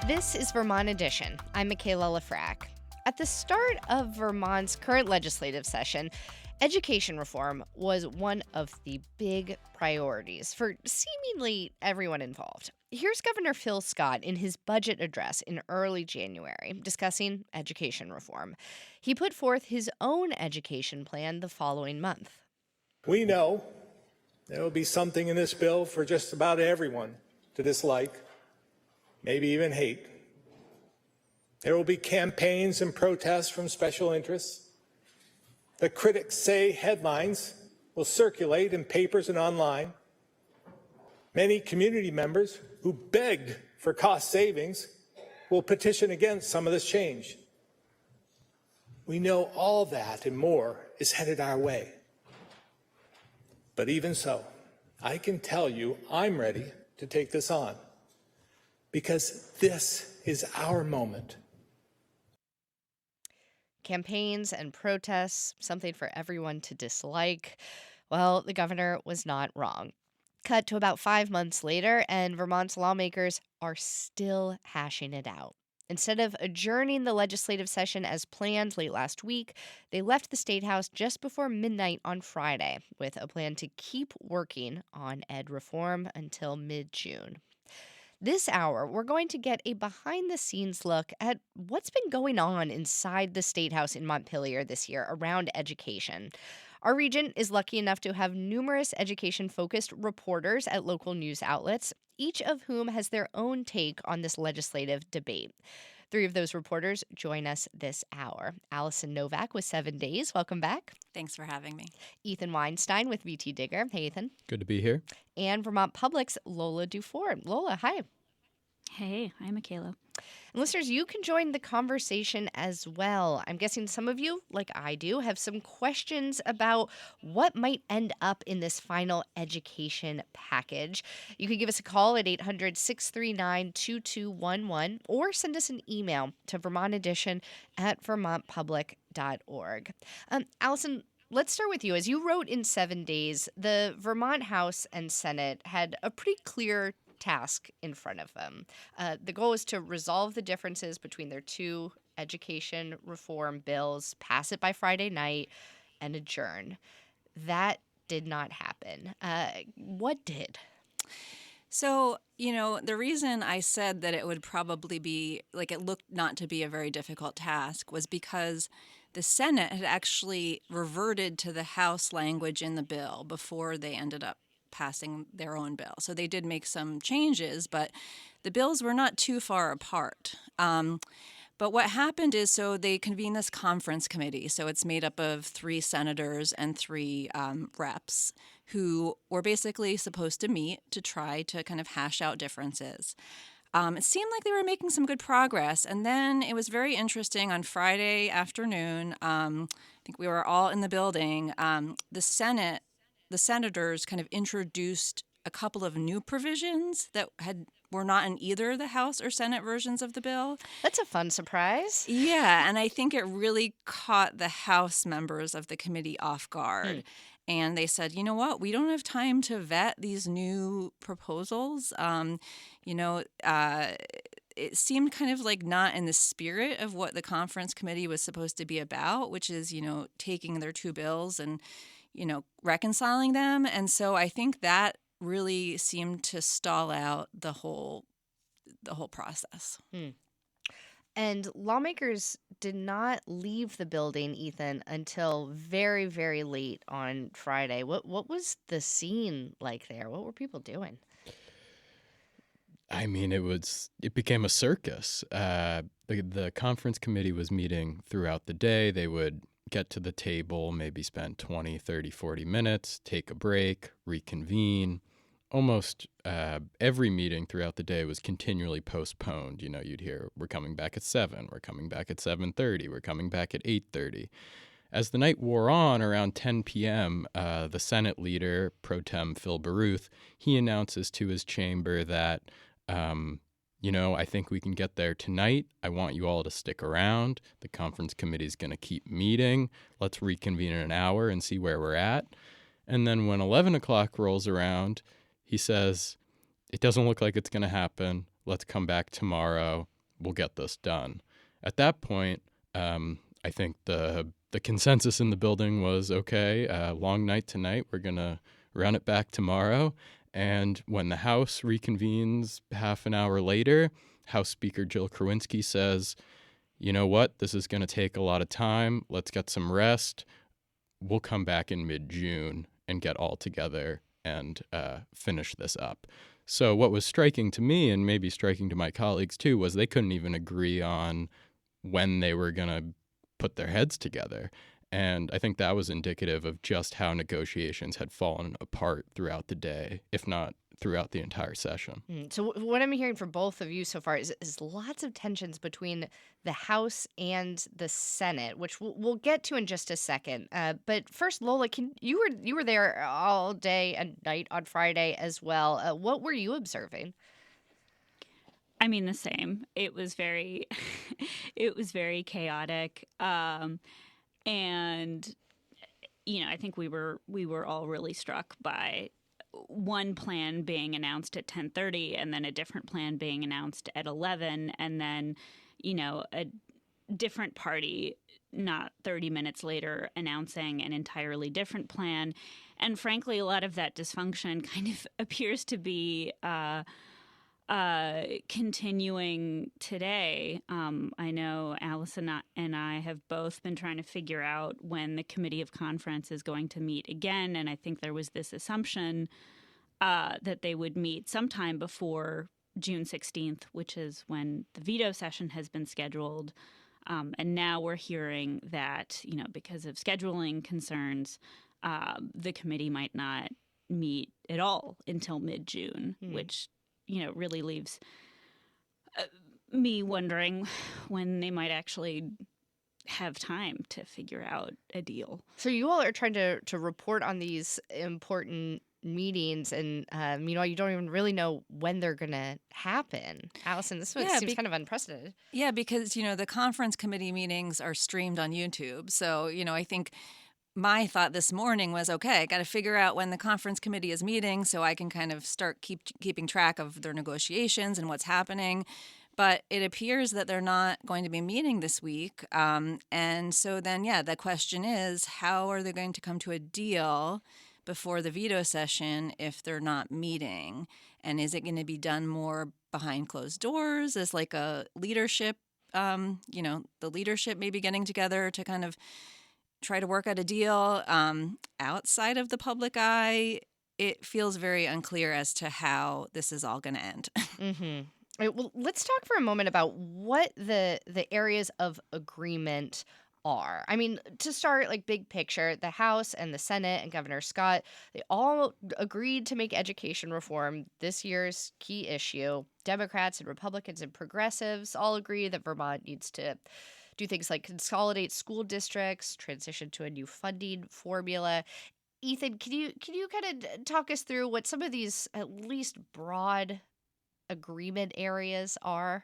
This is Vermont Edition. I'm Michaela Lafrac. At the start of Vermont's current legislative session, education reform was one of the big priorities for seemingly everyone involved. Here's Governor Phil Scott in his budget address in early January discussing education reform. He put forth his own education plan the following month. We know there will be something in this bill for just about everyone to dislike, maybe even hate. There will be campaigns and protests from special interests. The critics say headlines will circulate in papers and online. Many community members who begged for cost savings will petition against some of this change. We know all that and more is headed our way. But even so, I can tell you I'm ready to take this on because this is our moment. Campaigns and protests, something for everyone to dislike. Well, the governor was not wrong. Cut to about 5 months later, and Vermont's lawmakers are still hashing it out. Instead of adjourning the legislative session as planned late last week, they left the State House just before midnight on Friday with a plan to keep working on ed reform until mid-June. This hour, we're going to get a behind-the-scenes look at what's been going on inside the State House in Montpelier this year around education. Our region is lucky enough to have numerous education-focused reporters at local news outlets, each of whom has their own take on this legislative debate. 3 of those reporters join us this hour. Alison Novak with 7 Days. Welcome back. Thanks for having me. Ethan Weinstein with VTDigger. Hey, Ethan. Good to be here. And Vermont Public's Lola Duffort. Lola, hi. Hey, hi, Michaela. And listeners, you can join the conversation as well. I'm guessing some of you, like I do, have some questions about what might end up in this final education package. You can give us a call at 800-639-2211 or send us an email to vermontedition@vermontpublic.org. Alison, let's start with you. As you wrote in 7 Days, the Vermont House and Senate had a pretty clear task in front of them. The goal is to resolve the differences between their 2 education reform bills, pass it by Friday night, and adjourn. That did not happen. What did? So, the reason I said that it would probably be, it looked not to be a very difficult task was because the Senate had actually reverted to the House language in the bill before they ended up passing their own bill. So they did make some changes, but the bills were not too far apart. But what happened is, so they convened this conference committee. So it's made up of 3 senators and 3 reps who were basically supposed to meet to try to kind of hash out differences. It seemed like they were making some good progress. And then it was very interesting on Friday afternoon. I think we were all in the building. The senators kind of introduced a couple of new provisions that were not in either the House or Senate versions of the bill. That's a fun surprise. Yeah, and I think it really caught the House members of the committee off guard. And they said, you know what, we don't have time to vet these new proposals. It seemed kind of like not in the spirit of what the conference committee was supposed to be about, which is, taking their 2 bills and reconciling them. And so I think that really seemed to stall out the whole process. And lawmakers did not leave the building, Ethan, until very, very late on Friday. What was the scene like there? What were people doing? I mean, it became a circus. The conference committee was meeting throughout the day. They would get to the table, maybe spend 20, 30, 40 minutes, take a break, reconvene. Almost every meeting throughout the day was continually postponed. You'd hear, we're coming back at 7, we're coming back at 7:30, we're coming back at 8:30. As the night wore on, around 10 p.m., the Senate leader, Pro Tem Phil Baruth, he announces to his chamber that I think we can get there tonight. I want you all to stick around. The conference committee is going to keep meeting. Let's reconvene in an hour and see where we're at. And then when 11 o'clock rolls around, he says, it doesn't look like it's going to happen. Let's come back tomorrow. we'll get this done. At that point, I think the consensus in the building was, okay, long night tonight. We're going to run it back tomorrow. And when the House reconvenes half an hour later, House Speaker Jill Krowinski says, you know what, this is going to take a lot of time. Let's get some rest. We'll come back in mid-June and get all together and finish this up. So what was striking to me, and maybe striking to my colleagues too, was they couldn't even agree on when they were going to put their heads together. And I think that was indicative of just how negotiations had fallen apart throughout the day, if not throughout the entire session. So what I'm hearing from both of you so far is lots of tensions between the House and the Senate, which we'll get to in just a second. But first, Lola, you were there all day and night on Friday as well. What were you observing? I mean, the same. It was very, it was very chaotic. And, you know, I think we were all really struck by one plan being announced at 10:30 and then a different plan being announced at 11, and then, you know, a different party not 30 minutes later announcing an entirely different plan. And frankly, a lot of that dysfunction kind of appears to be continuing today. I know Alison and I have both been trying to figure out when the Committee of Conference is going to meet again, and I think there was this assumption that they would meet sometime before June 16th, which is when the veto session has been scheduled. And now we're hearing that, you know, because of scheduling concerns, the committee might not meet at all until mid-June, which, you know, really leaves me wondering when they might actually have time to figure out a deal. So you all are trying to report on these important meetings, and meanwhile, you don't even really know when they're going to happen. Alison, this seems kind of unprecedented. Yeah, because, you know, the conference committee meetings are streamed on YouTube. So, you know, I think my thought this morning was, okay, I got to figure out when the conference committee is meeting so I can kind of start keeping track of their negotiations and what's happening. But it appears that they're not going to be meeting this week. And so then, yeah, the question is, how are they going to come to a deal before the veto session if they're not meeting? And is it going to be done more behind closed doors as like a leadership, you know, the leadership maybe getting together to kind of try to work out a deal outside of the public eye? It feels very unclear as to how this is all going to end. Mm-hmm. All right, well, let's talk for a moment about what the areas of agreement are. I mean, to start, like, big picture, the House and the Senate and Governor Scott, they all agreed to make education reform this year's key issue. Democrats and Republicans and progressives all agree that Vermont needs to do things like consolidate school districts, transition to a new funding formula. Ethan, can you kind of talk us through what some of these at least broad agreement areas are?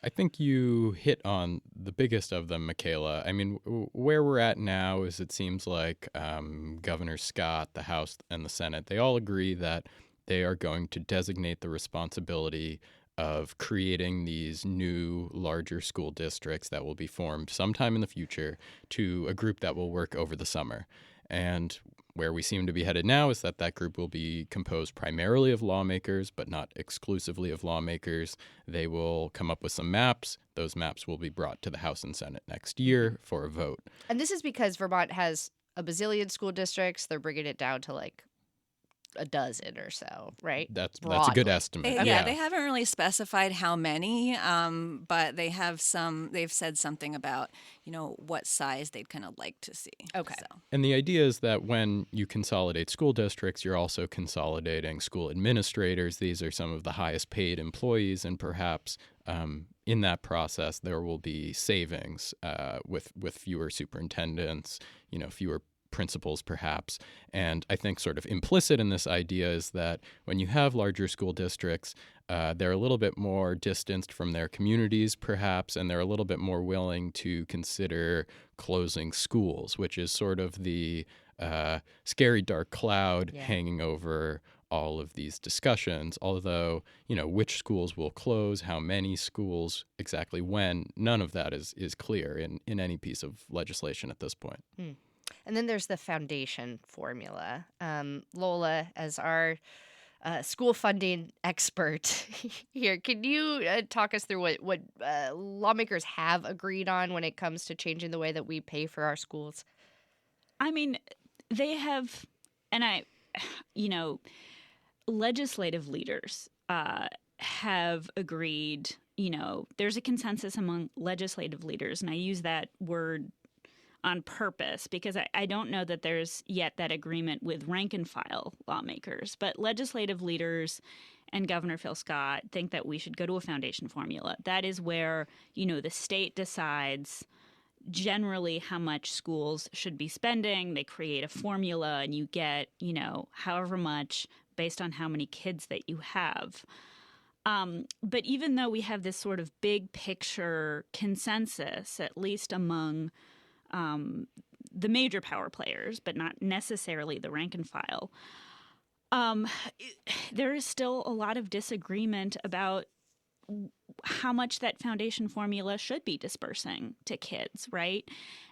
I think you hit on the biggest of them, Michaela. I mean, where we're at now is it seems like Governor Scott, the House, and the Senate, they all agree that they are going to designate the responsibility of creating these new, larger school districts that will be formed sometime in the future to a group that will work over the summer. And where we seem to be headed now is that group will be composed primarily of lawmakers, but not exclusively of lawmakers. They will come up with some maps. Those maps will be brought to the House and Senate next year for a vote. And this is because Vermont has a bazillion school districts. They're bringing it down to like a dozen or so, right? That's a good estimate. Yeah, they haven't really specified how many, but they've said something about, you know, what size they'd kind of like to see. Okay. So. And the idea is that when you consolidate school districts, you're also consolidating school administrators. These are some of the highest paid employees, and perhaps in that process, there will be savings with fewer superintendents, you know, fewer principals perhaps. And I think sort of implicit in this idea is that when you have larger school districts, they're a little bit more distanced from their communities perhaps, and they're a little bit more willing to consider closing schools, which is sort of the scary dark cloud hanging over all of these discussions, although, which schools will close, how many schools, exactly when, none of that is clear in any piece of legislation at this point. And then there's the foundation formula. Lola, as our school funding expert here, can you talk us through what lawmakers have agreed on when it comes to changing the way that we pay for our schools? I mean, they have, and legislative leaders have agreed, there's a consensus among legislative leaders, and I use that word on purpose because I don't know that there's yet that agreement with rank and file lawmakers, but legislative leaders and Governor Phil Scott think that we should go to a foundation formula. That is where, the state decides generally how much schools should be spending. They create a formula and you get, however much based on how many kids that you have. But even though we have this sort of big picture consensus, at least among the major power players, but not necessarily the rank and file, there is still a lot of disagreement about how much that foundation formula should be dispersing to kids, right?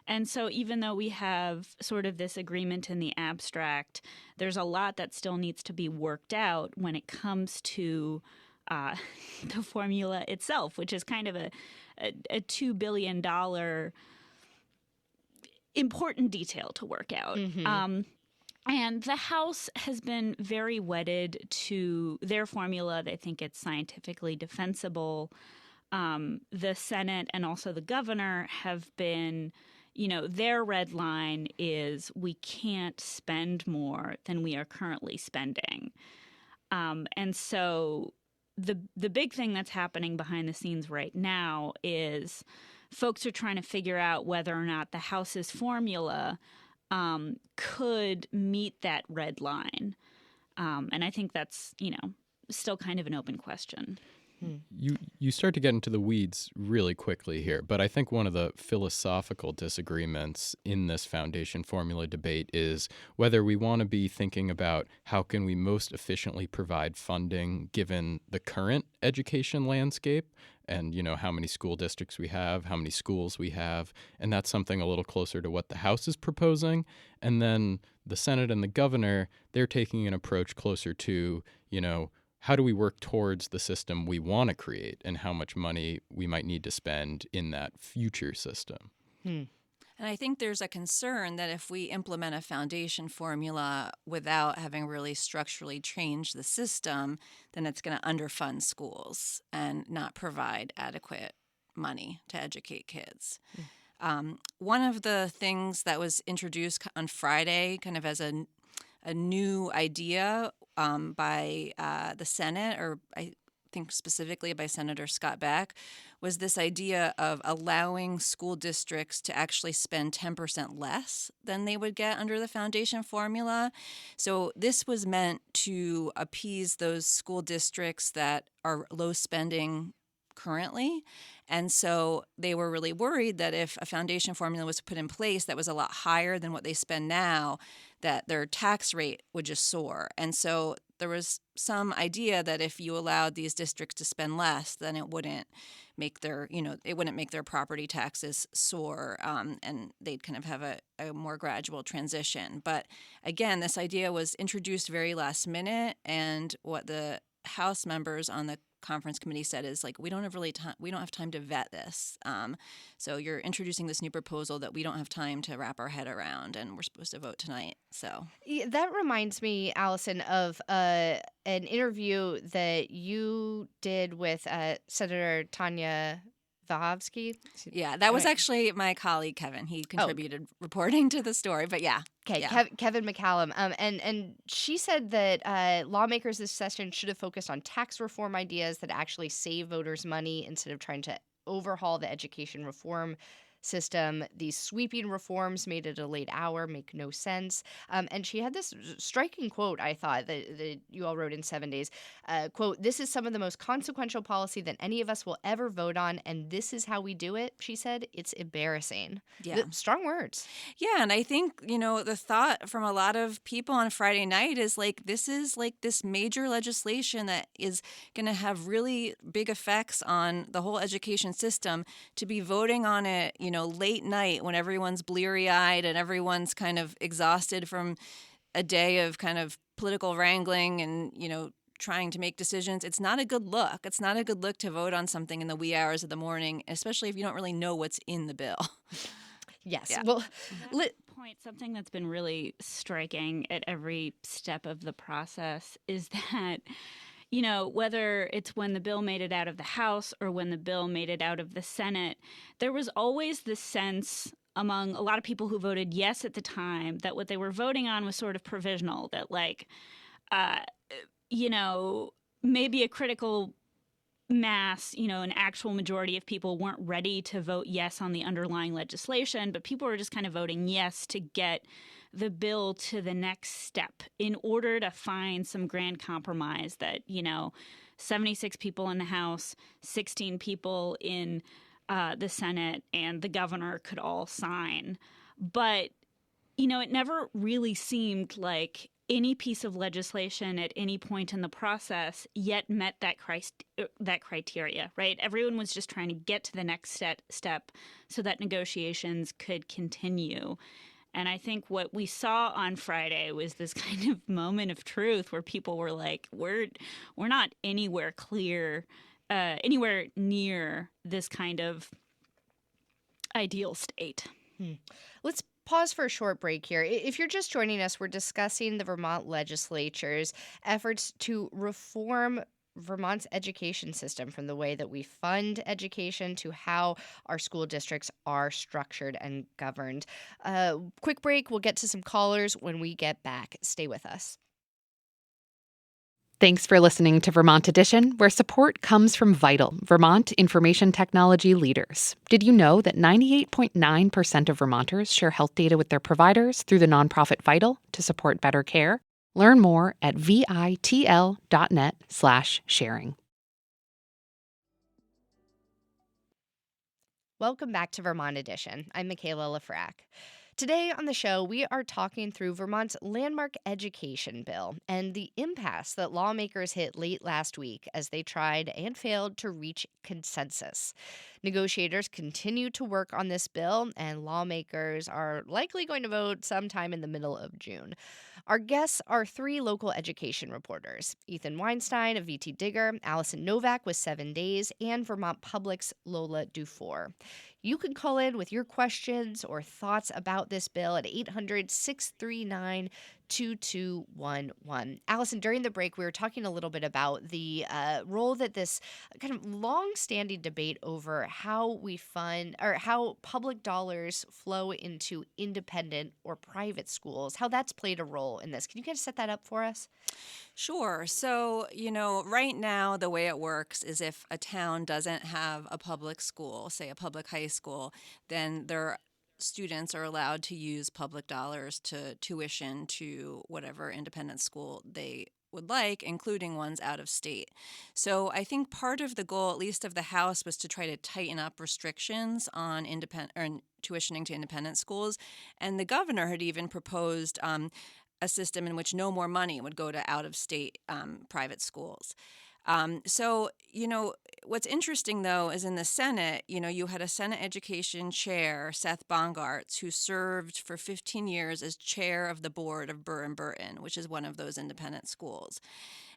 And so even though we have sort of this agreement in the abstract, there's a lot that still needs to be worked out when it comes to the formula itself, which is kind of a $2 billion important detail to work out. And the House has been very wedded to their formula. They think it's scientifically defensible. The Senate and also the governor have been, their red line is we can't spend more than we are currently spending. And so the big thing that's happening behind the scenes right now is folks are trying to figure out whether or not the House's formula could meet that red line. And I think that's, still kind of an open question. You start to get into the weeds really quickly here, but I think one of the philosophical disagreements in this foundation formula debate is whether we want to be thinking about how can we most efficiently provide funding given the current education landscape and, how many school districts we have, how many schools we have, and that's something a little closer to what the House is proposing. And then the Senate and the governor, they're taking an approach closer to, how do we work towards the system we want to create and how much money we might need to spend in that future system. And I think there's a concern that if we implement a foundation formula without having really structurally changed the system, then it's going to underfund schools and not provide adequate money to educate kids. One of the things that was introduced on Friday kind of as a new idea by the Senate, or I think specifically by Senator Scott Beck, was this idea of allowing school districts to actually spend 10% less than they would get under the foundation formula. So this was meant to appease those school districts that are low spending currently. And so they were really worried that if a foundation formula was put in place that was a lot higher than what they spend now, that their tax rate would just soar. And so there was some idea that if you allowed these districts to spend less, then it wouldn't make their, it wouldn't make their property taxes soar, and they'd kind of have a more gradual transition. But again, this idea was introduced very last minute, and what the House members on the conference committee said is we don't have time to vet this. So you're introducing this new proposal that we don't have time to wrap our head around, and we're supposed to vote tonight. So That reminds me, Allison, of an interview that you did with Senator Tanya Vahovsky. Yeah, that was actually my colleague, Kevin. He contributed reporting to the story, but yeah. Okay, yeah. Kevin McCallum. And she said that lawmakers this session should have focused on tax reform ideas that actually save voters money instead of trying to overhaul the education reform system. These sweeping reforms made at a late hour make no sense. And she had this striking quote, I thought, that you all wrote in 7 days. Quote, "This is some of the most consequential policy that any of us will ever vote on, and this is how we do it," she said. "It's embarrassing." Yeah. Strong words. Yeah, and I think, the thought from a lot of people on Friday night is like, this is like this major legislation that is going to have really big effects on the whole education system. To be voting on it, late night when everyone's bleary-eyed and everyone's kind of exhausted from a day of kind of political wrangling and, trying to make decisions. It's not a good look. It's not a good look to vote on something in the wee hours of the morning, especially if you don't really know what's in the bill. Yes. Yeah. Well, To that point, something that's been really striking at every step of the process is that, whether it's when the bill made it out of the House or when the bill made it out of the Senate, there was always this sense among a lot of people who voted yes at the time that what they were voting on was sort of provisional, that maybe a critical mass, an actual majority of people weren't ready to vote yes on the underlying legislation, but people were just kind of voting yes to get the bill to the next step in order to find some grand compromise that, 76 people in the House, 16 people in the Senate, and the governor could all sign. But, it never really seemed like any piece of legislation at any point in the process yet met that criteria, right? Everyone was just trying to get to the next step so that negotiations could continue. And I think what we saw on Friday was this kind of moment of truth where people were like, we're not anywhere near this kind of ideal state. Let's pause for a short break here. If you're just joining us, we're discussing the Vermont legislature's efforts to reform Vermont's education system, from the way that we fund education to how our school districts are structured and governed. Quick break. We'll get to some callers when we get back. Stay with us. Thanks for listening to Vermont Edition, where support comes from Vital, Vermont information technology leaders. Did you know that 98.9% of Vermonters share health data with their providers through the nonprofit Vital to support better care? Learn more at vitl.net/sharing. Welcome back to Vermont Edition. I'm Michaela Lafrac. Today on the show, we are talking through Vermont's landmark education bill and the impasse that lawmakers hit late last week as they tried and failed to reach consensus. Negotiators continue to work on this bill, and lawmakers are likely going to vote sometime in the middle of June. Our guests are 3 local education reporters: Ethan Weinstein of VTDigger, Alison Novak with 7 Days, and Vermont Public's Lola Duffort. You can call in with your questions or thoughts about this bill at 800-639-2211. Allison, during the break, we were talking a little bit about the role that this kind of long-standing debate over how we fund or how public dollars flow into independent or private schools, how that's played a role in this. Can you kind of set that up for us? Sure. So, right now, the way it works is if a town doesn't have a public school, say a public high school, then their students are allowed to use public dollars to tuition to whatever independent school they would like, including ones out of state. So I think part of the goal, at least of the House, was to try to tighten up restrictions on tuitioning to independent schools. And the governor had even proposed a system in which no more money would go to out-of-state private schools. So, what's interesting, though, is in the Senate, you had a Senate Education Chair, Seth Bongartz, who served for 15 years as chair of the board of Burr and Burton, which is one of those independent schools.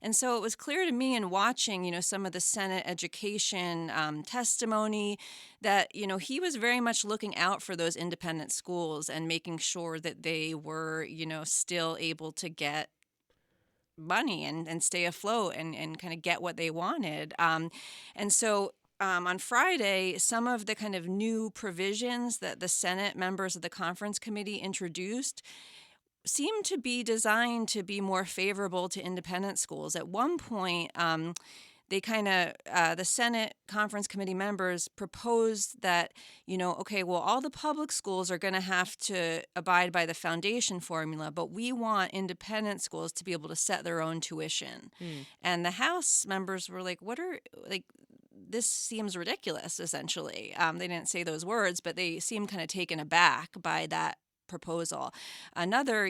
And so it was clear to me in watching, some of the Senate education testimony that, he was very much looking out for those independent schools and making sure that they were, still able to get money and stay afloat and kind of get what they wanted. And so on Friday, some of the kind of new provisions that the Senate members of the conference committee introduced seem to be designed to be more favorable to independent schools. At one point, they kind of, the Senate Conference Committee members proposed that, okay, well, all the public schools are going to have to abide by the foundation formula, but we want independent schools to be able to set their own tuition. And the House members were like, this seems ridiculous, essentially. They didn't say those words, but they seemed kind of taken aback by that proposal. Another,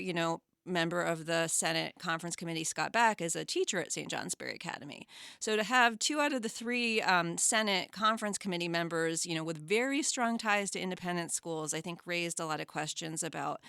member of the Senate Conference Committee, Scott Beck, is a teacher at St. Johnsbury Academy. So to have 2 out of the 3 Senate Conference Committee members, with very strong ties to independent schools, I think raised a lot of questions about,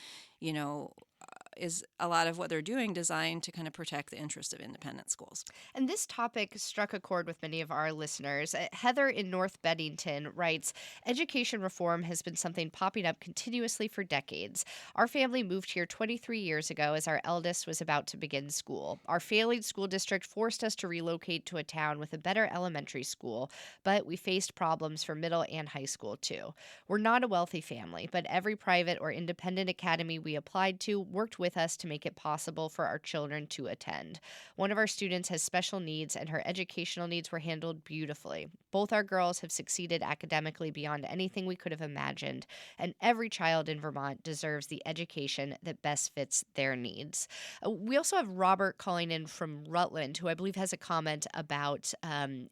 is a lot of what they're doing designed to kind of protect the interest of independent schools. And this topic struck a chord with many of our listeners. Heather in North Bennington writes, education reform has been something popping up continuously for decades. Our family moved here 23 years ago as our eldest was about to begin school. Our failing school district forced us to relocate to a town with a better elementary school, but we faced problems for middle and high school too. We're not a wealthy family, but every private or independent academy we applied to worked with us to make it possible for our children to attend. One of our students has special needs, and her educational needs were handled beautifully. Both our girls have succeeded academically beyond anything we could have imagined, and every child in Vermont deserves the education that best fits their needs. We also have Robert calling in from Rutland, who I believe has a comment about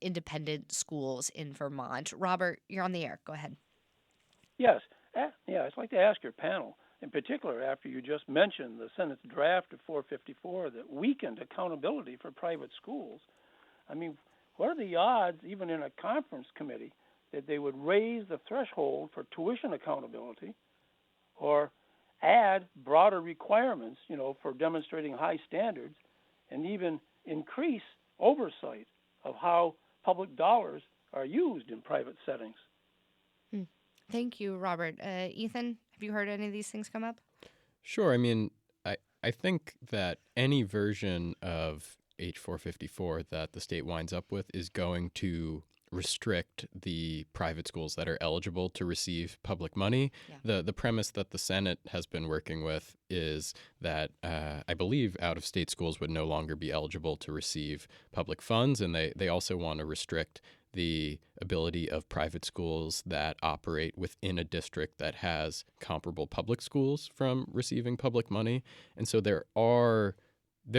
independent schools in Vermont. Robert, you're on the air. Go ahead. Yes. I'd like to ask your panel, in particular, after you just mentioned the Senate's draft of 454 that weakened accountability for private schools. I mean, what are the odds, even in a conference committee, that they would raise the threshold for tuition accountability or add broader requirements, for demonstrating high standards, and even increase oversight of how public dollars are used in private settings? Thank you, Robert. Ethan, have you heard any of these things come up? Sure. I mean, I think that any version of H454 that the state winds up with is going to restrict the private schools that are eligible to receive public money. Yeah. The premise that the Senate has been working with is that I believe out-of-state schools would no longer be eligible to receive public funds, and they also want to restrict the ability of private schools that operate within a district that has comparable public schools from receiving public money. And so there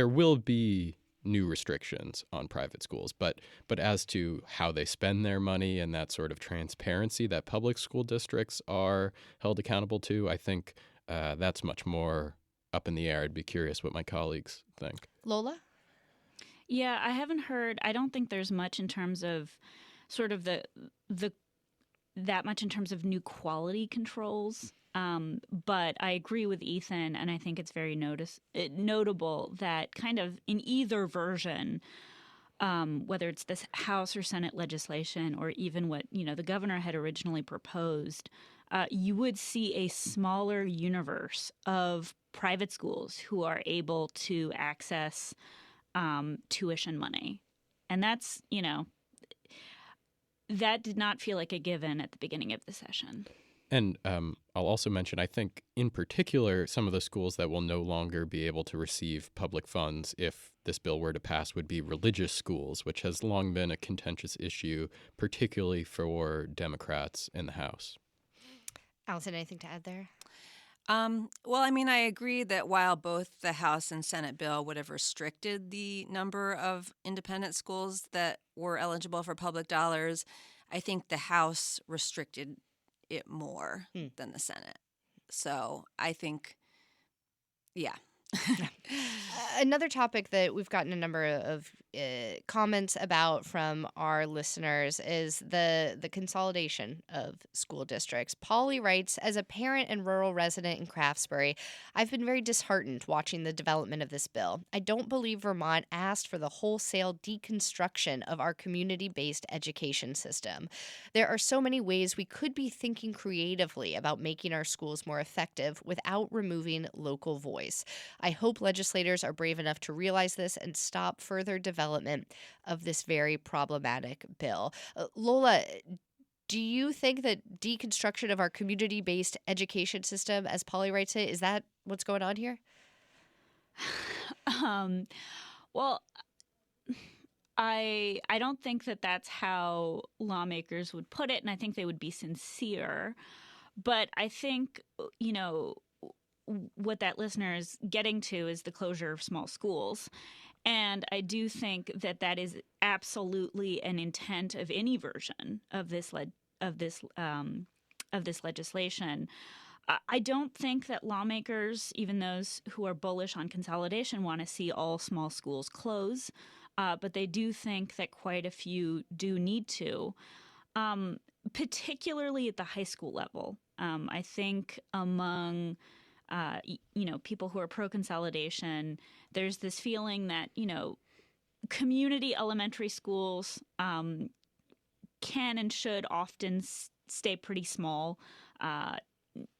will be new restrictions on private schools, but as to how they spend their money and that sort of transparency that public school districts are held accountable to, I think that's much more up in the air. I'd be curious what my colleagues think. Lola? Yeah, I haven't heard. I don't think there's much in terms of sort of that much in terms of new quality controls. But I agree with Ethan, and I think it's very notable that kind of in either version, whether it's this House or Senate legislation or even what the governor had originally proposed, you would see a smaller universe of private schools who are able to access tuition money. And that's, that did not feel like a given at the beginning of the session. And I'll also mention, I think in particular, some of the schools that will no longer be able to receive public funds if this bill were to pass would be religious schools, which has long been a contentious issue, particularly for Democrats in the House. Alison, anything to add there? Well, I mean, I agree that while both the House and Senate bill would have restricted the number of independent schools that were eligible for public dollars, I think the House restricted it more than the Senate. So I think, yeah. Another topic that we've gotten a number of comments about from our listeners is the consolidation of school districts. Polly writes, as a parent and rural resident in Craftsbury, I've been very disheartened watching the development of this bill. I don't believe Vermont asked for the wholesale deconstruction of our community-based education system. There are so many ways we could be thinking creatively about making our schools more effective without removing local voice. I hope legislators are brave enough to realize this and stop further development of this very problematic bill. Lola, do you think that deconstruction of our community-based education system, as Polly writes it, is that what's going on here? Well, I don't think that that's how lawmakers would put it, and I think they would be sincere. But I think, what that listener is getting to is the closure of small schools. And I do think that that is absolutely an intent of any version of this legislation. I don't think that lawmakers, even those who are bullish on consolidation, want to see all small schools close, but they do think that quite a few do need to, particularly at the high school level. I think among people who are pro-consolidation, there's this feeling that, community elementary schools can and should often stay pretty small.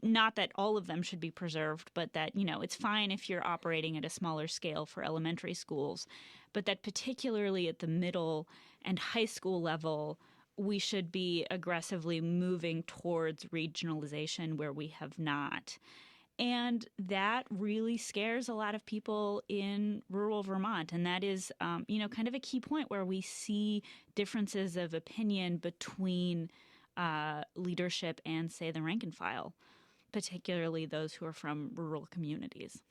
Not that all of them should be preserved, but that, it's fine if you're operating at a smaller scale for elementary schools, but that particularly at the middle and high school level, we should be aggressively moving towards regionalization where we have not. And that really scares a lot of people in rural Vermont. And that is, kind of a key point where we see differences of opinion between leadership and, say, the rank and file, particularly those who are from rural communities.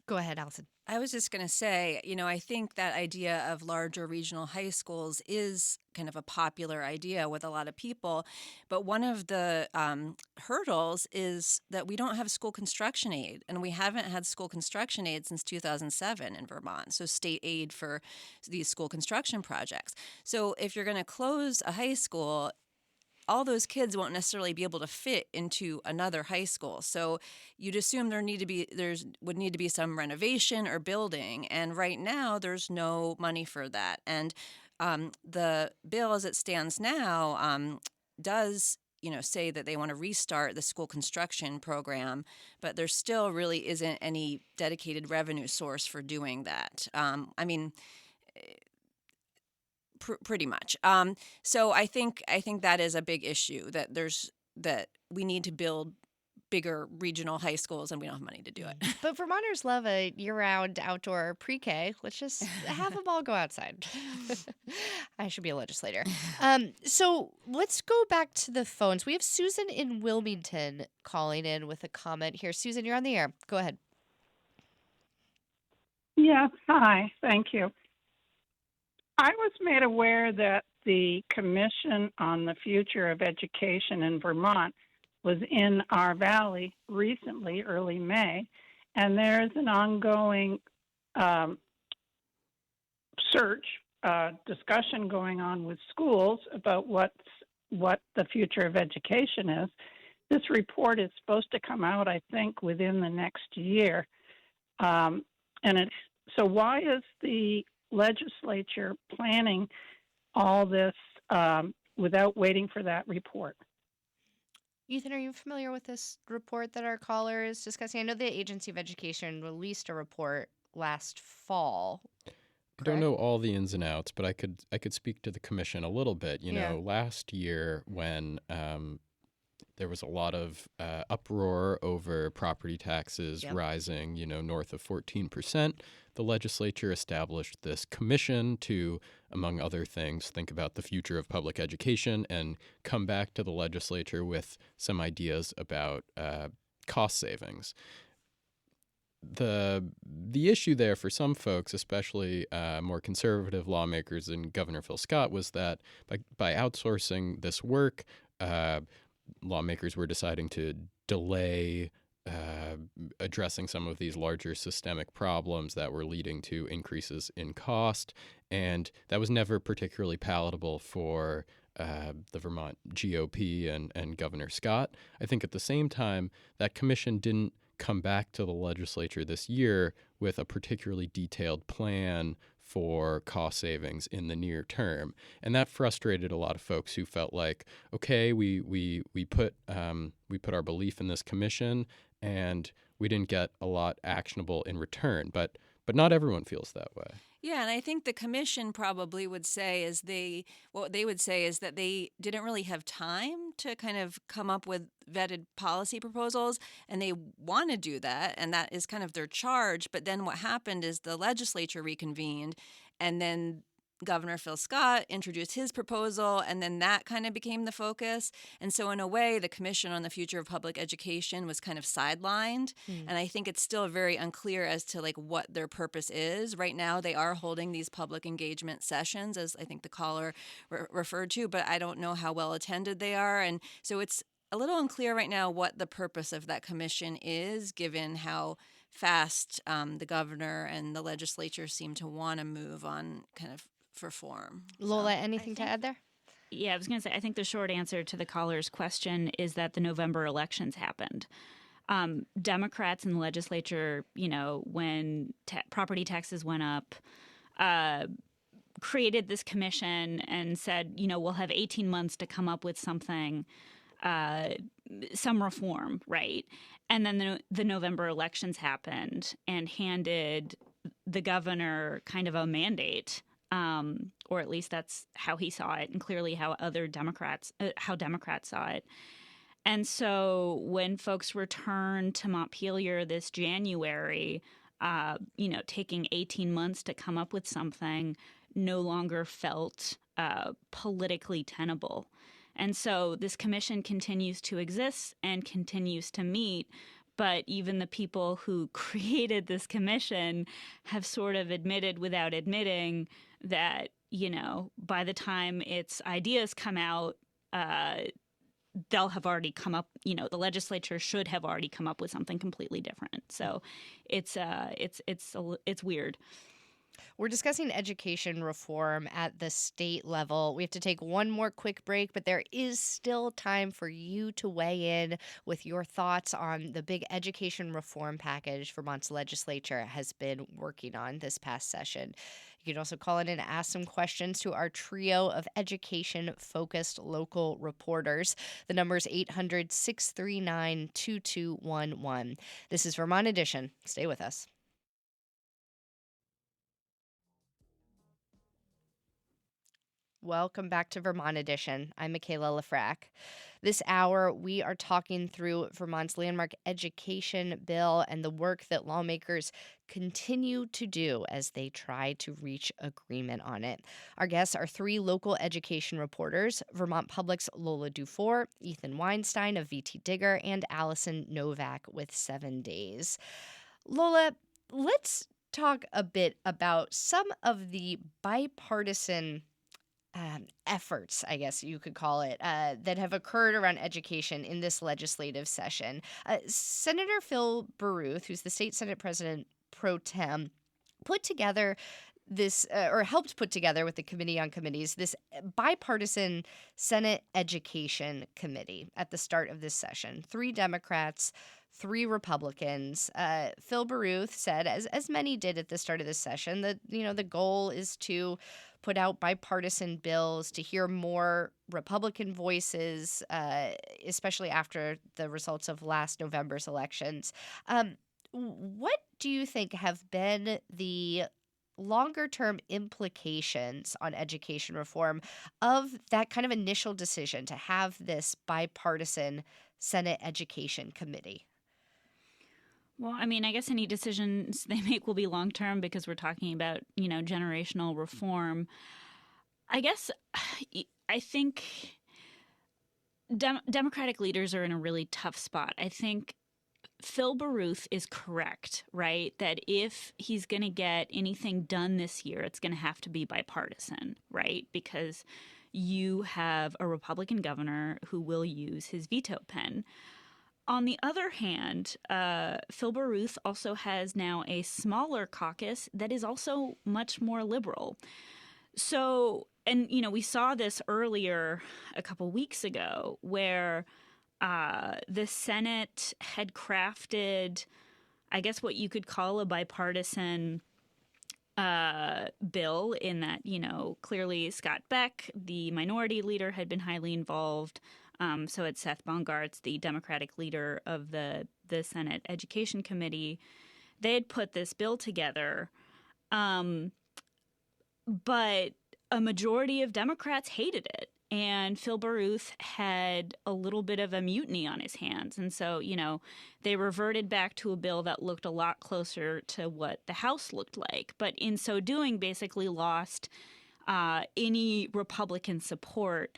Go ahead, Alison. I was just going to say, I think that idea of larger regional high schools is kind of a popular idea with a lot of people. But one of the hurdles is that we don't have school construction aid, and we haven't had school construction aid since 2007 in Vermont. So state aid for these school construction projects. So if you're going to close a high school, all those kids won't necessarily be able to fit into another high school. So you'd assume there would need to be some renovation or building. And right now, there's no money for that. And the bill as it stands now does say that they want to restart the school construction program, but there still really isn't any dedicated revenue source for doing that. Pretty much. So I think that is a big issue, that we need to build bigger regional high schools and we don't have money to do it. But Vermonters love a year-round outdoor pre-K. Let's just have them all go outside. I should be a legislator. So let's go back to the phones. We have Susan in Wilmington calling in with a comment here. Susan, you're on the air. Go ahead. Yes, hi. Thank you. I was made aware that the Commission on the Future of Education in Vermont was in our valley recently, early May, and there's an ongoing discussion going on with schools about what the future of education is. This report is supposed to come out, I think, within the next year. So why is the legislature planning all this without waiting for that report? Ethan, are you familiar with this report that our caller is discussing? I know the Agency of Education released a report last fall. I don't know all the ins and outs, but I could speak to the commission a little bit. Last year when there was a lot of uproar over property taxes rising, north of 14%. The legislature established this commission to, among other things, think about the future of public education and come back to the legislature with some ideas about cost savings. The issue there for some folks, especially more conservative lawmakers and Governor Phil Scott, was that by outsourcing this work, lawmakers were deciding to delay addressing some of these larger systemic problems that were leading to increases in cost. And that was never particularly palatable for the Vermont GOP and Governor Scott. I think at the same time, that commission didn't come back to the legislature this year with a particularly detailed plan for cost savings in the near term. And that frustrated a lot of folks who felt like, okay, we put our belief in this commission and we didn't get a lot actionable in return. But not everyone feels that way. Yeah, and I think the commission probably would say is what they would say is that they didn't really have time to kind of come up with vetted policy proposals, and they want to do that, and that is kind of their charge. But then what happened is the legislature reconvened, and then Governor Phil Scott introduced his proposal, and then that kind of became the focus. And so in a way, the Commission on the Future of Public Education was kind of sidelined. And I think it's still very unclear as to like what their purpose is. Right now, they are holding these public engagement sessions, as I think the caller referred to, but I don't know how well attended they are. And so it's a little unclear right now what the purpose of that commission is, given how fast the governor and the legislature seem to want to move on kind of reform. Lola, anything to add there? Yeah, I was going to say, I think the short answer to the caller's question is that the November elections happened. Democrats in the legislature, when property taxes went up, created this commission and said, we'll have 18 months to come up with something, some reform, right? And then the November elections happened and handed the governor kind of a mandate. Or at least that's how he saw it, and clearly how Democrats saw it. And so when folks returned to Montpelier this January, taking 18 months to come up with something no longer felt politically tenable. And so this commission continues to exist and continues to meet. But even the people who created this commission have sort of admitted without admitting that, by the time its ideas come out, they'll have already come up, the legislature should have already come up with something completely different. So it's weird. We're discussing education reform at the state level. We have to take one more quick break, but there is still time for you to weigh in with your thoughts on the big education reform package Vermont's legislature has been working on this past session. You can also call in and ask some questions to our trio of education-focused local reporters. The number is 800-639-2211. This is Vermont Edition. Stay with us. Welcome back to Vermont Edition. I'm Michaela Lafrac. This hour, we are talking through Vermont's landmark education bill and the work that lawmakers continue to do as they try to reach agreement on it. Our guests are three local education reporters: Vermont Public's Lola Duffort, Ethan Weinstein of VTDigger, and Alison Novak with 7 Days. Lola, let's talk a bit about some of the bipartisan efforts, I guess you could call it, that have occurred around education in this legislative session. Senator Phil Baruth, who's the state Senate President pro tem, put together this, or helped put together with the Committee on Committees, this bipartisan Senate Education Committee at the start of this session. 3 Democrats, 3 Republicans. Phil Baruth said, as many did at the start of this session, that the goal is to put out bipartisan bills, to hear more Republican voices, especially after the results of last November's elections. What do you think have been the longer-term implications on education reform of that kind of initial decision to have this bipartisan Senate Education Committee? Well, I mean, I guess any decisions they make will be long-term because we're talking about, generational reform. I guess I think Democratic leaders are in a really tough spot. I think Phil Baruth is correct, right? That if he's going to get anything done this year, it's going to have to be bipartisan, right? Because you have a Republican governor who will use his veto pen. On the other hand, Phil Baruth also has now a smaller caucus that is also much more liberal. So, and, we saw this earlier a couple weeks ago where the Senate had crafted, I guess, what you could call a bipartisan bill in that, clearly Scott Beck, the minority leader, had been highly involved. So it's Seth Bongartz, the Democratic leader of the Senate Education Committee. They had put this bill together, but a majority of Democrats hated it. And Phil Baruth had a little bit of a mutiny on his hands. And so, they reverted back to a bill that looked a lot closer to what the House looked like. But in so doing, basically lost any Republican support.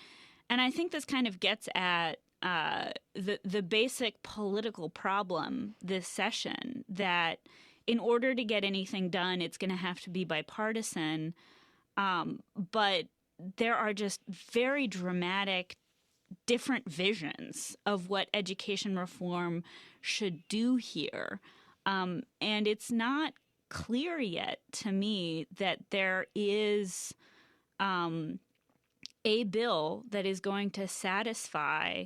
And I think this kind of gets at the basic political problem this session, that in order to get anything done, it's going to have to be bipartisan. But there are just very dramatic different visions of what education reform should do here. And it's not clear yet to me that there is a bill that is going to satisfy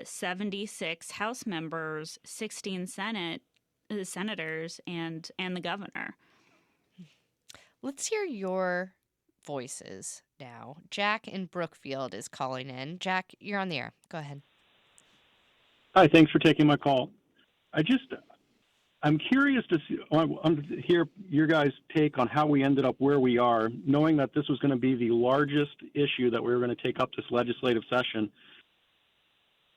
76 House members, 16 senators, and the governor. Let's hear your voices now. Jack in Brookfield is calling in. Jack, you're on the air. Go ahead. Hi, thanks for taking my call. I'm curious to hear your guys' take on how we ended up where we are, knowing that this was going to be the largest issue that we were going to take up this legislative session.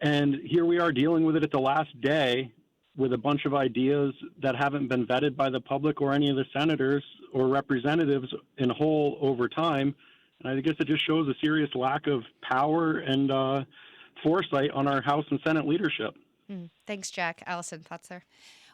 And here we are dealing with it at the last day with a bunch of ideas that haven't been vetted by the public or any of the senators or representatives in whole over time. And I guess it just shows a serious lack of power and foresight on our House and Senate leadership. Thanks, Jack. Alison, thoughts there?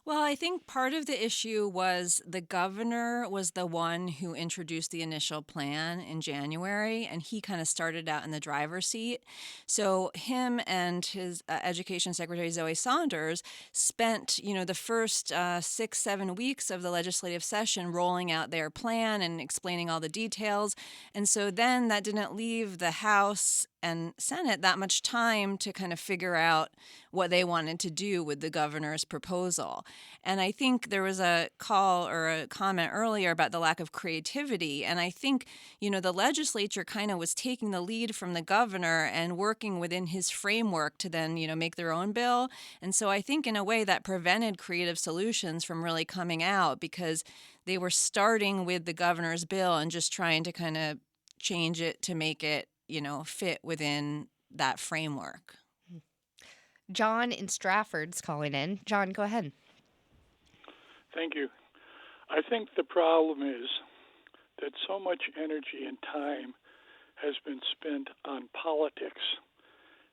Well, I think part of the issue was the governor was the one who introduced the initial plan in January, and he kind of started out in the driver's seat. So him and his education secretary, Zoe Saunders, spent, the first 6-7 weeks of the legislative session rolling out their plan and explaining all the details. And so then that didn't leave the House and Senate that much time to kind of figure out what they wanted to do with the governor's proposal. And I think there was a call or a comment earlier about the lack of creativity. And I think, the legislature kind of was taking the lead from the governor and working within his framework to then, make their own bill. And so I think in a way that prevented creative solutions from really coming out, because they were starting with the governor's bill and just trying to kind of change it to make it fit within that framework. John in Stratford's calling in. John, go ahead. Thank you. I think the problem is that so much energy and time has been spent on politics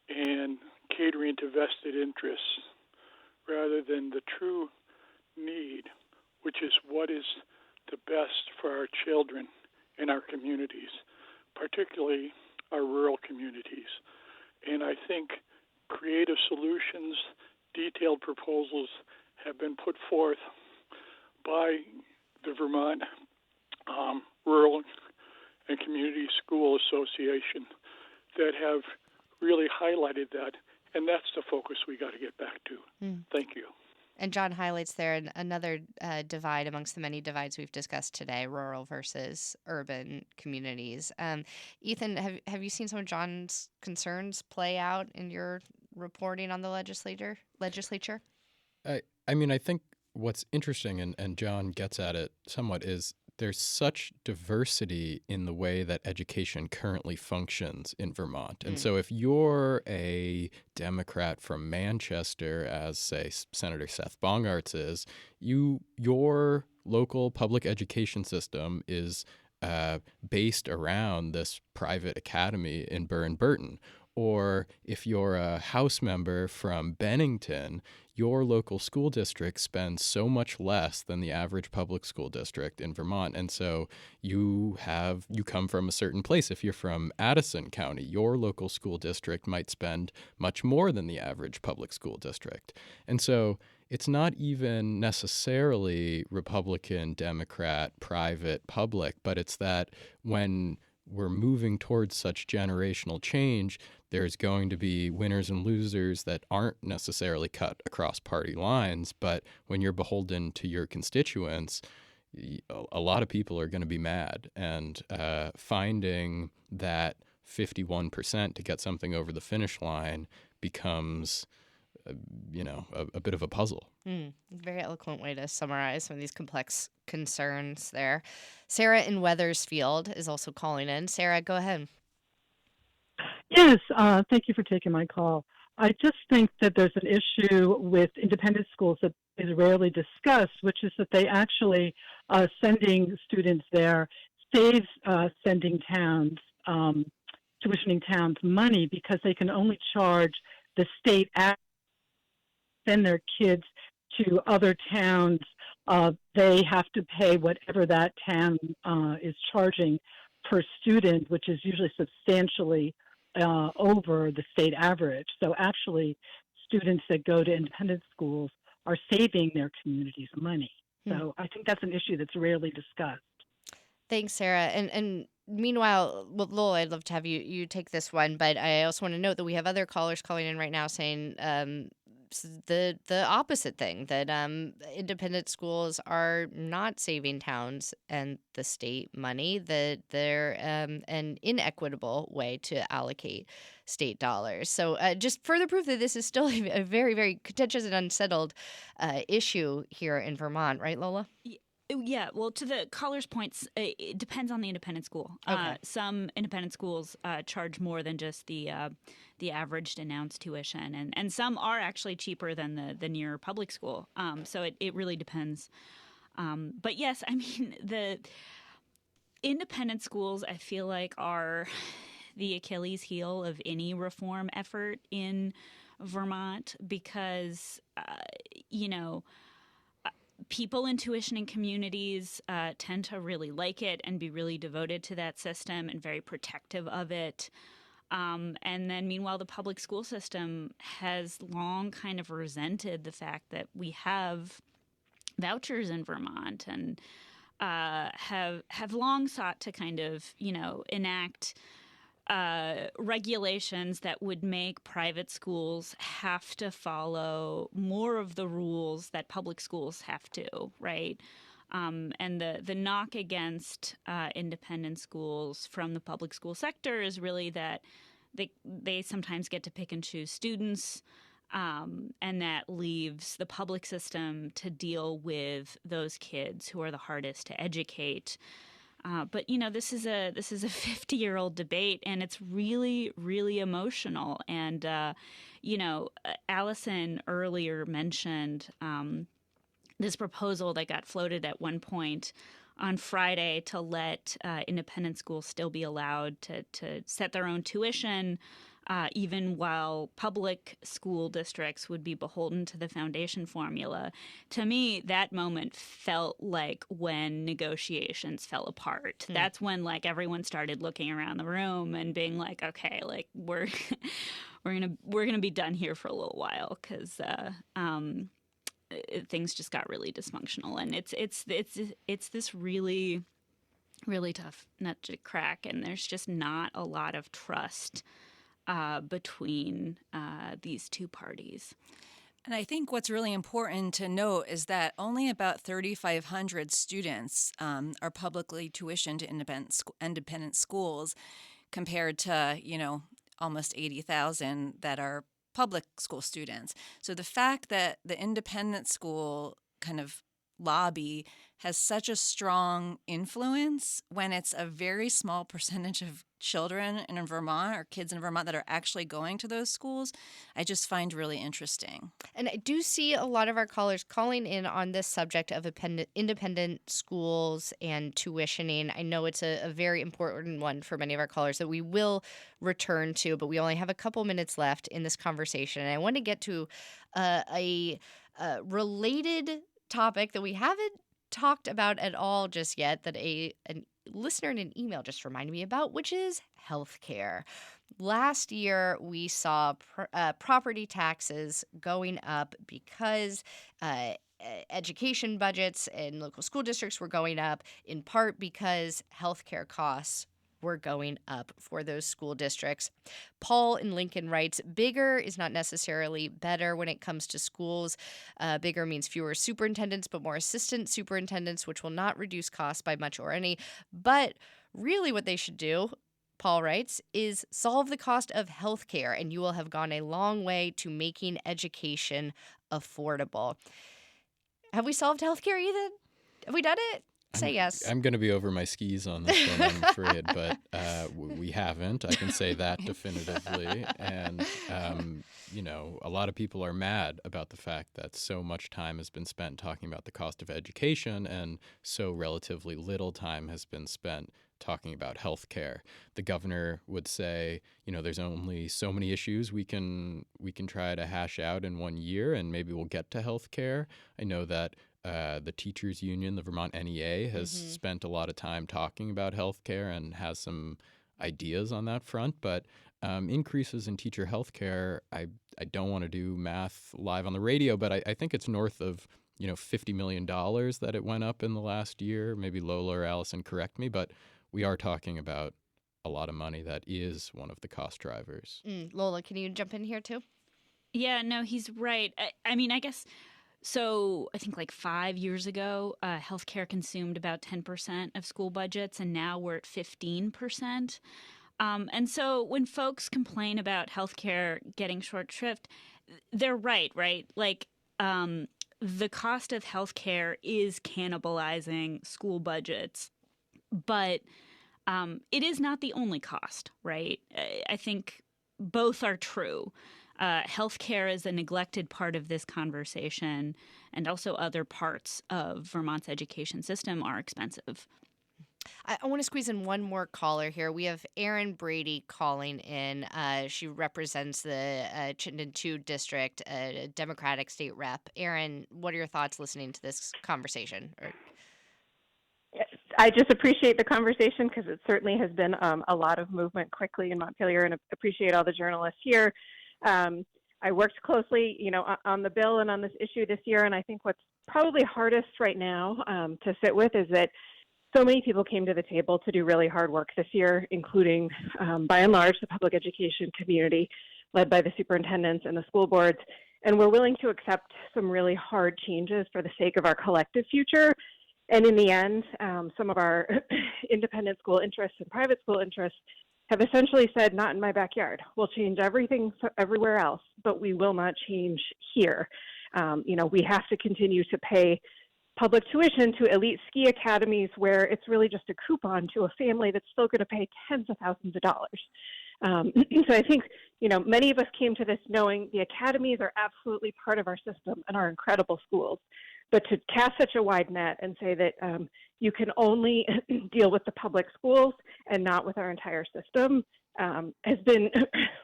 and catering to vested interests rather than the true need, which is what is the best for our children in our communities, particularly our rural communities. And I think creative solutions, detailed proposals have been put forth by the Vermont Rural and Community School Association that have really highlighted that. And that's the focus we got to get back to. Thank you. And John highlights there another divide amongst the many divides we've discussed today, rural versus urban communities. Ethan, have you seen some of John's concerns play out in your reporting on the legislature? I mean, I think what's interesting, and John gets at it somewhat, is there's such diversity in the way that education currently functions in Vermont. And so if you're a Democrat from Manchester, as, say, Senator Seth Bongartz is, your local public education system is based around this private academy in Burren-Burton. Or if you're a House member from Bennington, your local school district spends so much less than the average public school district in Vermont. And so you come from a certain place. If you're from Addison County, your local school district might spend much more than the average public school district. And so it's not even necessarily Republican, Democrat, private, public, but it's that when we're moving towards such generational change, there's going to be winners and losers that aren't necessarily cut across party lines. But when you're beholden to your constituents, a lot of people are going to be mad. And finding that 51% to get something over the finish line becomes a bit of a puzzle. Very eloquent way to summarize some of these complex concerns there. Sarah in Wethersfield is also calling in. Sarah, go ahead. Yes, thank you for taking my call. I just think that there's an issue with independent schools that is rarely discussed, which is that they actually sending students there saves sending towns, tuitioning towns money because they can only charge the state send their kids to other towns. They have to pay whatever that town is charging per student, which is usually substantially over the state average. So actually, students that go to independent schools are saving their communities money. So I think that's an issue that's rarely discussed. Thanks, Sarah. And meanwhile, well, Lola, I'd love to have you take this one, but I also want to note that we have other callers calling in right now saying the opposite thing, that independent schools are not saving towns and the state money, that they're an inequitable way to allocate state dollars. So just further proof that this is still a very, very contentious and unsettled issue here in Vermont, right, Lola? Yeah, well, to the caller's points, it depends on the independent school. Okay. Some independent schools charge more than just the averaged announced tuition, and some are actually cheaper than the near public school. So it really depends. But yes, I mean, the independent schools, I feel like, are the Achilles heel of any reform effort in Vermont because, people in tuitioning communities tend to really like it and be really devoted to that system and very protective of it. And then meanwhile, the public school system has long kind of resented the fact that we have vouchers in Vermont and have long sought to kind of, enact regulations that would make private schools have to follow more of the rules that public schools have to, right? And the knock against independent schools from the public school sector is really that they sometimes get to pick and choose students, and that leaves the public system to deal with those kids who are the hardest to educate. But this is a 50-year-old debate, and it's really, really emotional. And Alison earlier mentioned this proposal that got floated at one point on Friday to let independent schools still be allowed to set their own tuition, even while public school districts would be beholden to the foundation formula. To me, that moment felt like when negotiations fell apart. That's when everyone started looking around the room and being like, okay, we're gonna be done here for a little while because things just got really dysfunctional, and it's this really, really tough nut to crack, and there's just not a lot of trust between these two parties. And I think what's really important to note is that only about 3,500 students are publicly tuitioned to independent schools compared to, almost 80,000 that are public school students. So the fact that the independent school kind of lobby has such a strong influence when it's a very small percentage of children in Vermont or kids in Vermont that are actually going to those schools, I just find really interesting. And I do see a lot of our callers calling in on this subject of independent schools and tuitioning. I know it's a very important one for many of our callers that we will return to, but we only have a couple minutes left in this conversation. And I want to get to a related topic that we haven't talked about at all just yet, that a listener in an email just reminded me about, which is healthcare. Last year, we saw property taxes going up because education budgets in local school districts were going up, in part because healthcare costs were going up for those school districts. Paul in Lincoln writes, bigger is not necessarily better when it comes to schools. Bigger means fewer superintendents, but more assistant superintendents, which will not reduce costs by much or any. But really what they should do, Paul writes, is solve the cost of healthcare, and you will have gone a long way to making education affordable. Have we solved healthcare, Ethan? Have we done it? Say yes. I'm going to be over my skis on this one, I'm afraid, but we haven't. I can say that definitively. And, a lot of people are mad about the fact that so much time has been spent talking about the cost of education and so relatively little time has been spent talking about health care. The governor would say, there's only so many issues we can try to hash out in 1 year, and maybe we'll get to health care. I know that the teachers union, the Vermont NEA, has spent a lot of time talking about healthcare and has some ideas on that front. But increases in teacher healthcare, I don't want to do math live on the radio, but I think it's north of $50 million that it went up in the last year. Maybe Lola or Alison correct me, but we are talking about a lot of money that is one of the cost drivers. Lola, can you jump in here too? Yeah, no, he's right. I mean, I guess. So I think like 5 years ago, healthcare consumed about 10% of school budgets, and now we're at 15%. And so when folks complain about healthcare getting short shrift, they're right? Like the cost of healthcare is cannibalizing school budgets, but it is not the only cost, right? I think both are true. Healthcare is a neglected part of this conversation, and also other parts of Vermont's education system are expensive. I want to squeeze in one more caller here. We have Erin Brady calling in. She represents the Chittenden 2 district, a Democratic state rep. Erin, what are your thoughts listening to this conversation? I just appreciate the conversation because it certainly has been a lot of movement quickly in Montpelier, and appreciate all the journalists here. I worked closely, on the bill and on this issue this year, and I think what's probably hardest right now to sit with is that so many people came to the table to do really hard work this year, including, by and large, the public education community, led by the superintendents and the school boards, and we're willing to accept some really hard changes for the sake of our collective future. And in the end, some of our independent school interests and private school interests have essentially said, not in my backyard. We'll change everything everywhere else, but we will not change here. We have to continue to pay public tuition to elite ski academies where it's really just a coupon to a family that's still going to pay tens of thousands of dollars. So I think, many of us came to this knowing the academies are absolutely part of our system and are incredible schools. But to cast such a wide net and say that you can only deal with the public schools and not with our entire system has been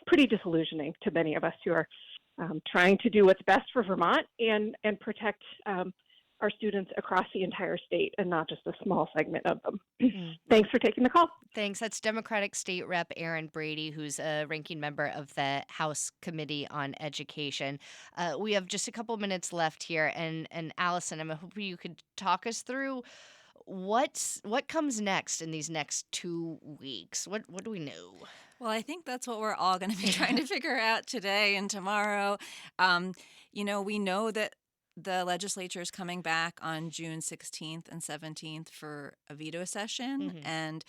pretty disillusioning to many of us who are trying to do what's best for Vermont and protect our students across the entire state and not just a small segment of them. Thanks for taking the call. Thanks. That's Democratic State Rep Erin Brady, who's a ranking member of the House Committee on Education. We have just a couple minutes left here, and Alison, I'm hoping you could talk us through what comes next in these next 2 weeks. What do we know? Well, I think that's what we're all going to be trying to figure out today and tomorrow. We know that the legislature is coming back on June 16th and 17th for a veto session, and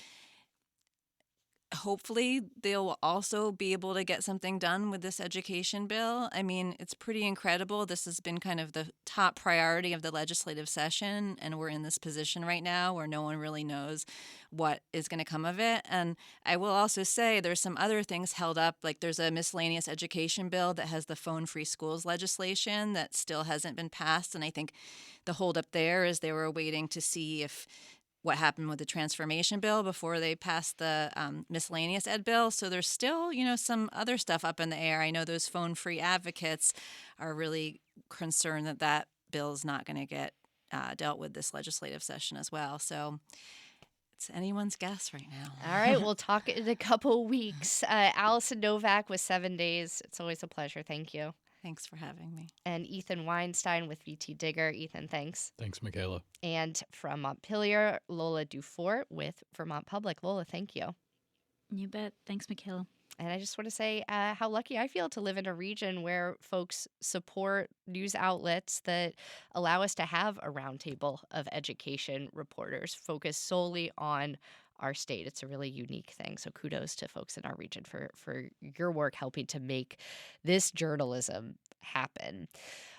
hopefully they'll also be able to get something done with this education bill. I mean, it's pretty incredible. This has been kind of the top priority of the legislative session, and we're in this position right now where no one really knows what is going to come of it. And I will also say there's some other things held up, like there's a miscellaneous education bill that has the phone-free schools legislation that still hasn't been passed, and I think the holdup there is they were waiting to see if what happened with the transformation bill before they passed the miscellaneous ed bill. So there's still, some other stuff up in the air. I know those phone-free advocates are really concerned that that bill is not going to get dealt with this legislative session as well. So it's anyone's guess right now. All right, we'll talk in a couple weeks. Alison Novak with 7 days. It's always a pleasure. Thank you. Thanks for having me. And Ethan Weinstein with VTDigger. Ethan, thanks. Thanks, Michaela. And from Montpelier, Lola Duffort with Vermont Public. Lola, thank you. You bet. Thanks, Michaela. And I just want to say how lucky I feel to live in a region where folks support news outlets that allow us to have a roundtable of education reporters focused solely on our state. It's a really unique thing. So kudos to folks in our region for your work helping to make this journalism happen.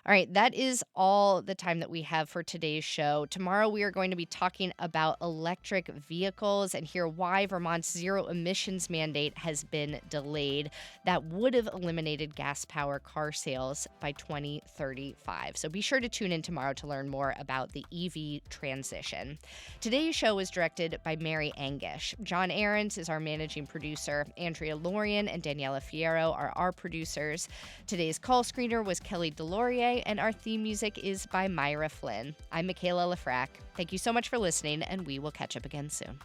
All right, that is all the time that we have for today's show. Tomorrow, we are going to be talking about electric vehicles and hear why Vermont's zero emissions mandate has been delayed. That would have eliminated gas power car sales by 2035. So be sure to tune in tomorrow to learn more about the EV transition. Today's show was directed by Mary Angish. John Ahrens is our managing producer. Andrea Lorian and Daniela Fierro are our producers. Today's call screener was Kelly Delorier, and our theme music is by Myra Flynn. I'm Michaela Lafrac. Thank you so much for listening, and we will catch up again soon.